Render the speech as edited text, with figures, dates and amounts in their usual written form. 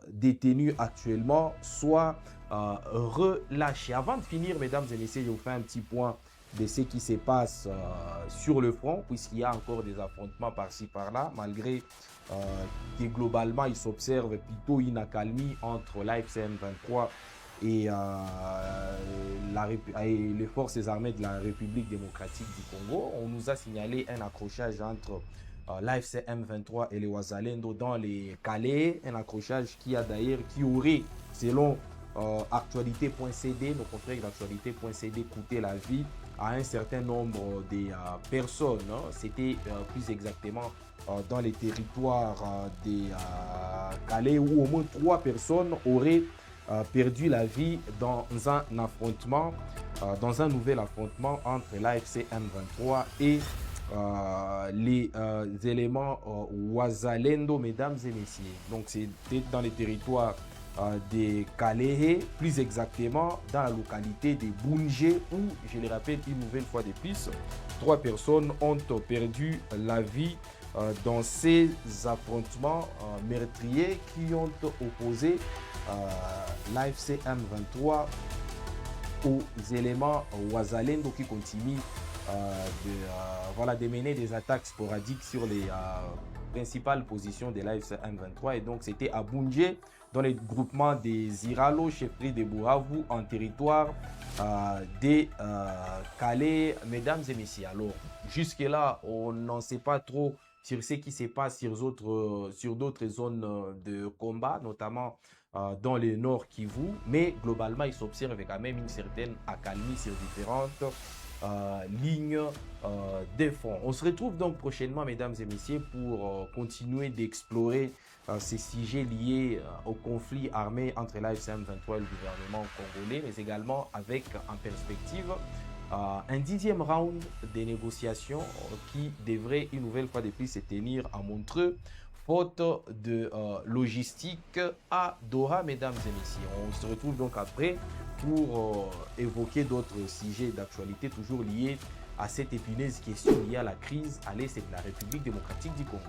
détenus actuellement soient relâchés. Avant de finir, mesdames et messieurs, je vous fais un petit point de ce qui se passe sur le front, puisqu'il y a encore des affrontements par-ci par-là, malgré que globalement il s'observe plutôt une accalmie entre l'AFC M23 et, les forces armées de la République démocratique du Congo. On nous a signalé un accrochage entre l'AFC M23 et les Wazalendo dans les Calais, un accrochage qui aurait, selon actualité.cd, nos confrères d'actualité.cd, coûté la vie à un certain nombre de personnes. C'était plus exactement dans les territoires des Calais, où au moins 3 personnes auraient perdu la vie dans un affrontement, dans un nouvel affrontement entre l'AFC M23 et les éléments Wazalendo, mesdames et messieurs. Donc c'était dans les territoires des Calais, plus exactement dans la localité de Boungé, où, je le rappelle une nouvelle fois de plus, 3 personnes ont perdu la vie dans ces affrontements meurtriers qui ont opposé l'AFC M23 aux éléments Wazalendo qui continuent de mener des attaques sporadiques sur les principales positions de l'AFC M23. Et donc c'était à Boungé, dans les groupements des Iralo, chefferie de Bouravu, en territoire des Calais, mesdames et messieurs. Alors jusque-là, on n'en sait pas trop sur ce qui se passe sur d'autres zones de combat, notamment dans le nord Kivu, mais globalement, il s'observe quand même une certaine accalmie sur différentes lignes de front. On se retrouve donc prochainement, mesdames et messieurs, pour continuer d'explorer ces sujets liés au conflit armé entre l'AFC M23 et le gouvernement congolais, mais également avec en perspective un 10e round des négociations qui devrait une nouvelle fois de plus se tenir à Montreux, faute de logistique à Doha, mesdames et messieurs. On se retrouve donc après pour évoquer d'autres sujets d'actualité toujours liés à cette épineuse question liée à la crise à l'est de la République démocratique du Congo.